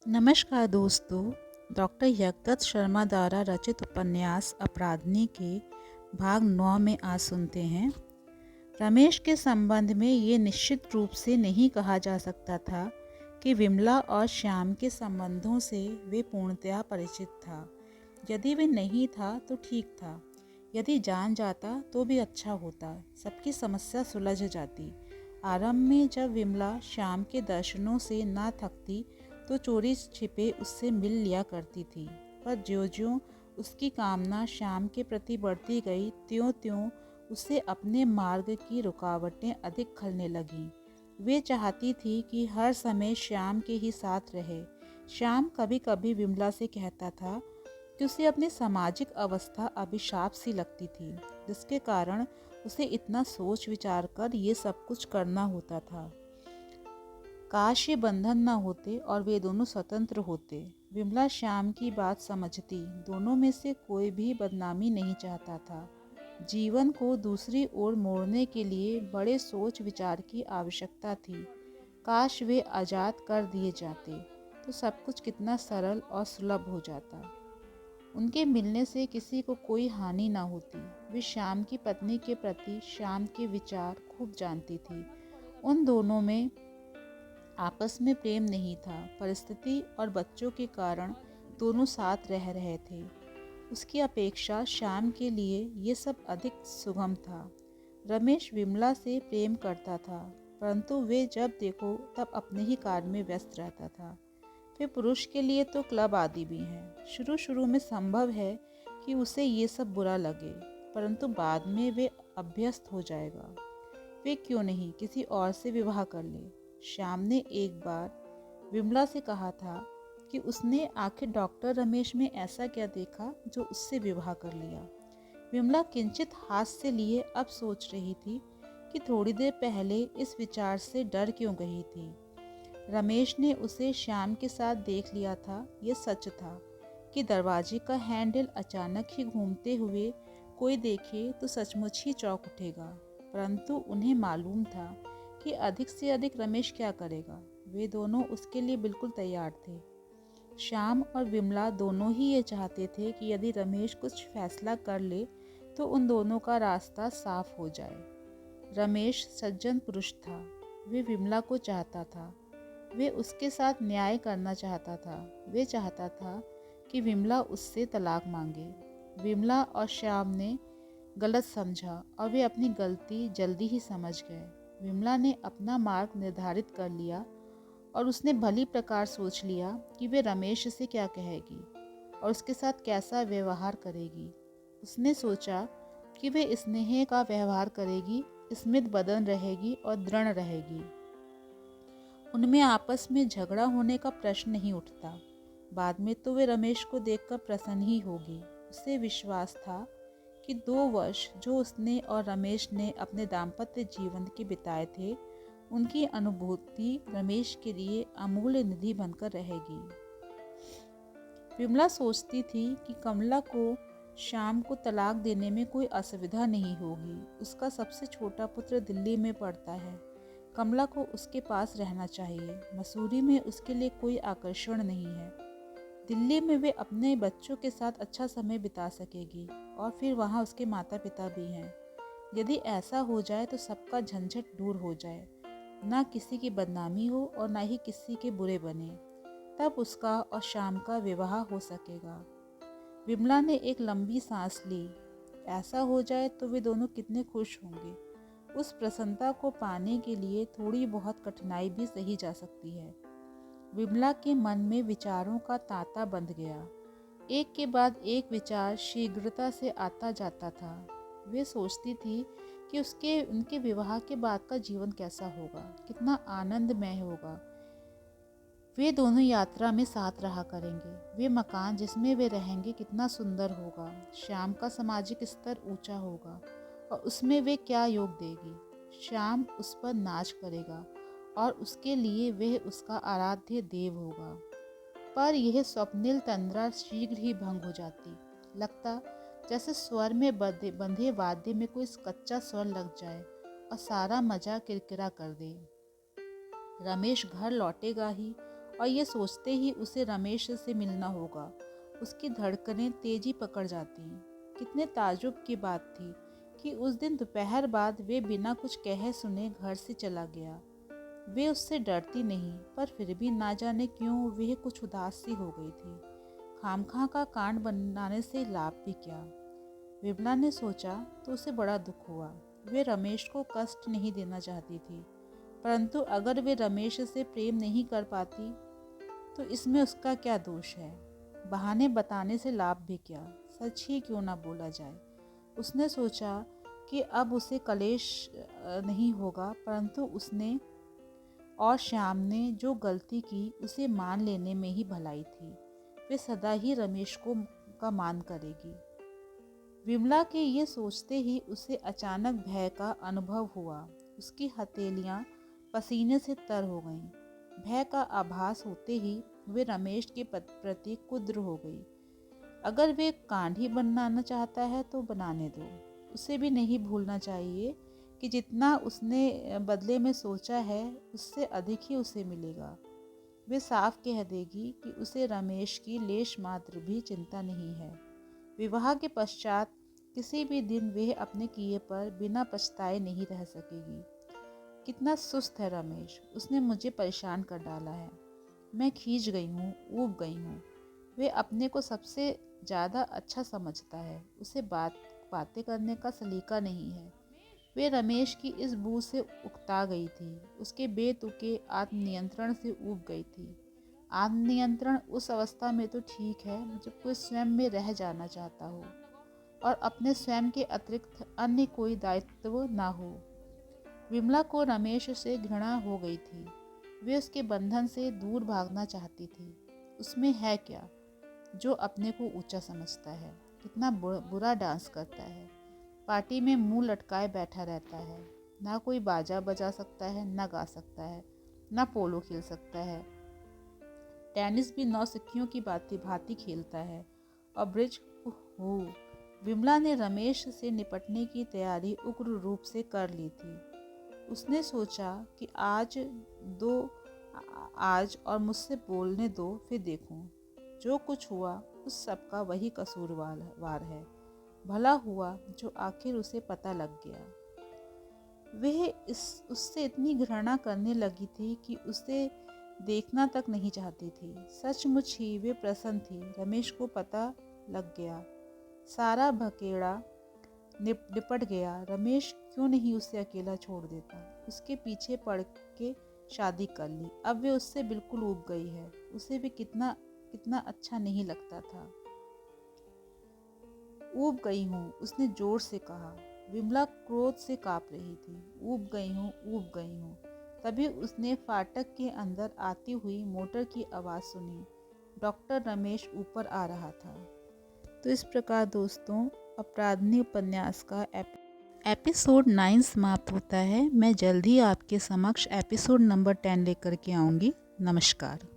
नमस्कार दोस्तों। डॉक्टर यगदत्त शर्मा द्वारा रचित उपन्यास अपराधनी के भाग 9 में आज सुनते हैं। रमेश के संबंध में ये निश्चित रूप से नहीं कहा जा सकता था कि विमला और श्याम के संबंधों से वे पूर्णतया परिचित था। यदि वे नहीं था तो ठीक था, यदि जान जाता तो भी अच्छा होता, सबकी समस्या सुलझ जाती। आरंभ में जब विमला श्याम के दर्शनों से ना थकती तो चोरी छिपे उससे मिल लिया करती थी, पर ज्यों-ज्यों उसकी कामना श्याम के प्रति बढ़ती गई त्यों-त्यों उसे अपने मार्ग की रुकावटें अधिक खलने लगीं। वे चाहती थी कि हर समय श्याम के ही साथ रहे। श्याम कभी-कभी विमला से कहता था कि उसे अपनी सामाजिक अवस्था अभिशाप सी लगती थी, जिसके कारण उसे इतना सोच विचार कर ये सब कुछ करना होता था। काश ये बंधन न होते और वे दोनों स्वतंत्र होते। विमला श्याम की बात समझती, दोनों में से कोई भी बदनामी नहीं चाहता था। जीवन को दूसरी ओर मोड़ने के लिए बड़े सोच विचार की आवश्यकता थी। काश वे आज़ाद कर दिए जाते तो सब कुछ कितना सरल और सुलभ हो जाता। उनके मिलने से किसी को कोई हानि न होती। वे श्याम की पत्नी के प्रति श्याम के विचार खूब जानती थी। उन दोनों में आपस में प्रेम नहीं था, परिस्थिति और बच्चों के कारण दोनों साथ रह रहे थे। उसकी अपेक्षा श्याम के लिए ये सब अधिक सुगम था। रमेश विमला से प्रेम करता था, परंतु वे जब देखो तब अपने ही कार्य में व्यस्त रहता था। वे पुरुष के लिए तो क्लब आदि भी हैं। शुरू शुरू में संभव है कि उसे ये सब बुरा लगे, परंतु बाद में वे अभ्यस्त हो जाएगा। वे क्यों नहीं किसी और से विवाह कर ले। श्याम ने एक बार विमला से कहा था कि उसने आखिर डॉक्टर रमेश में ऐसा क्या देखा जो उससे विवाह कर लिया। विमला किंचित हाथ से लिए अब सोच रही थी कि थोड़ी देर पहले इस विचार से डर क्यों गई थी। रमेश ने उसे श्याम के साथ देख लिया था। ये सच था कि दरवाजे का हैंडल अचानक ही घूमते हुए कोई देखे तो सचमुच ही चौंक उठेगा, परंतु उन्हें मालूम था कि अधिक से अधिक रमेश क्या करेगा। वे दोनों उसके लिए बिल्कुल तैयार थे। श्याम और विमला दोनों ही ये चाहते थे कि यदि रमेश कुछ फैसला कर ले तो उन दोनों का रास्ता साफ हो जाए। रमेश सज्जन पुरुष था। वे विमला को चाहता था। वे उसके साथ न्याय करना चाहता था। वे चाहता था कि विमला उससे तलाक मांगे। विमला और श्याम ने गलत समझा और वे अपनी गलती जल्दी ही समझ गए। विमला ने अपना मार्ग निर्धारित कर लिया और उसने भली प्रकार सोच लिया कि वे रमेश से क्या कहेगी और उसके साथ कैसा व्यवहार करेगी। उसने सोचा कि वे स्नेह का व्यवहार करेगी, स्मित बदन रहेगी और दृढ़ रहेगी। उनमें आपस में झगड़ा होने का प्रश्न नहीं उठता। बाद में तो वे रमेश को देखकर प्रसन्न ही होगी। उसे विश्वास था कि 2 वर्ष जो उसने और रमेश ने अपने दाम्पत्य जीवन के बिताए थे, उनकी अनुभूति रमेश के लिए अमूल्य निधि बनकर रहेगी। विमला सोचती थी कि कमला को श्याम को तलाक देने में कोई असुविधा नहीं होगी। उसका सबसे छोटा पुत्र दिल्ली में पढ़ता है। कमला को उसके पास रहना चाहिए। मसूरी में उसके लिए कोई आकर्षण नहीं है। दिल्ली में वे अपने बच्चों के साथ अच्छा समय बिता सकेगी और फिर वहाँ उसके माता पिता भी हैं। यदि ऐसा हो जाए तो सबका झंझट दूर हो जाए, ना किसी की बदनामी हो और ना ही किसी के बुरे बने। तब उसका और श्याम का विवाह हो सकेगा। विमला ने एक लंबी सांस ली। ऐसा हो जाए तो वे दोनों कितने खुश होंगे। उस प्रसन्नता को पाने के लिए थोड़ी बहुत कठिनाई भी सही जा सकती है। विमला के मन में विचारों का तांता बंध गया। एक के बाद एक विचार शीघ्रता से आता जाता था। वे सोचती थी कि उनके विवाह के बाद का जीवन कैसा होगा, कितना आनंदमय होगा। वे दोनों यात्रा में साथ रहा करेंगे। वे मकान जिसमें वे रहेंगे कितना सुंदर होगा। श्याम का सामाजिक स्तर ऊंचा होगा और उसमें वे क्या योग देगी। श्याम उस पर नाच करेगा और उसके लिए वह उसका आराध्य देव होगा। पर यह स्वप्निल तंद्रा शीघ्र ही भंग हो जाती। लगता जैसे स्वर में बंधे वाद्य में कोई कच्चा स्वर लग जाए और सारा मजा किरकिरा कर दे। रमेश घर लौटेगा ही और ये सोचते ही उसे रमेश से मिलना होगा उसकी धड़कनें तेजी पकड़ जाती। कितने ताज्जुब की बात थी कि उस दिन दोपहर बाद वे बिना कुछ कहे सुने घर से चला गया। वे उससे डरती नहीं, पर फिर भी ना जाने क्यों वह कुछ उदास सी हो गई थी। खामखा का कांड बनाने से लाभ भी क्या। विमला ने सोचा तो उसे बड़ा दुख हुआ। वे रमेश को कष्ट नहीं देना चाहती थी, परंतु अगर वे रमेश से प्रेम नहीं कर पाती तो इसमें उसका क्या दोष है। बहाने बताने से लाभ भी क्या, सच ही क्यों ना बोला जाए। उसने सोचा कि अब उसे कलेश नहीं होगा, परंतु उसने और श्याम ने जो गलती की उसे मान लेने में ही भलाई थी। वे सदा ही रमेश को का मान करेगी। विमला के ये सोचते ही उसे अचानक भय का अनुभव हुआ। उसकी हथेलियां पसीने से तर हो गईं। भय का आभास होते ही वे रमेश के प्रति कुद्र हो गई। अगर वे कांढी बनाना चाहता है तो बनाने दो। उसे भी नहीं भूलना चाहिए कि जितना उसने बदले में सोचा है उससे अधिक ही उसे मिलेगा। वे साफ कह देगी कि उसे रमेश की लेश मात्र भी चिंता नहीं है। विवाह के पश्चात किसी भी दिन वह अपने किए पर बिना पछताए नहीं रह सकेगी। कितना सुस्त है रमेश, उसने मुझे परेशान कर डाला है। मैं खींच गई हूँ, ऊब गई हूँ। वे अपने को सबसे ज़्यादा अच्छा समझता है। उसे बातें करने का सलीका नहीं है। वे रमेश की इस बू से उकता गई थी। उसके बेतुके आत्मनियंत्रण से ऊब गई थी। आत्मनियंत्रण उस अवस्था में तो ठीक है जब कोई स्वयं में रह जाना चाहता हो और अपने स्वयं के अतिरिक्त अन्य कोई दायित्व ना हो। विमला को रमेश से घृणा हो गई थी। वे उसके बंधन से दूर भागना चाहती थी। उसमें है क्या जो अपने को ऊंचा समझता है। कितना बुरा डांस करता है। पार्टी में मुंह लटकाए बैठा रहता है। ना कोई बाजा बजा सकता है, ना गा सकता है, ना पोलो खेल सकता है। टेनिस भी नौसिखियों की भांति खेलता है और ब्रिज। हो विमला ने रमेश से निपटने की तैयारी उग्र रूप से कर ली थी। उसने सोचा कि आज और मुझसे बोलने दो, फिर देखूं। जो कुछ हुआ उस सब का वही कसूरवार है। भला हुआ जो आखिर उसे पता लग गया। वह उससे इतनी घृणा करने लगी थी कि उसे देखना तक नहीं चाहती थी। सचमुच ही वे प्रसन्न थी। रमेश को पता लग गया। सारा भकेड़ा निपट गया। रमेश क्यों नहीं उसे अकेला छोड़ देता। उसके पीछे पड़ के शादी कर ली। अब वे उससे बिल्कुल ऊब गई है। उसे भी कितना अच्छा नहीं लगता था। ऊब गई हूँ, उसने जोर से कहा। विमला क्रोध से कांप रही थी। ऊब गई हूँ, ऊब गई हूँ। तभी उसने फाटक के अंदर आती हुई मोटर की आवाज़ सुनी। डॉक्टर रमेश ऊपर आ रहा था। तो इस प्रकार दोस्तों अपराधनी उपन्यास का एपिसोड 9 समाप्त होता है। मैं जल्द ही आपके समक्ष एपिसोड नंबर 10 लेकर के आऊँगी। नमस्कार।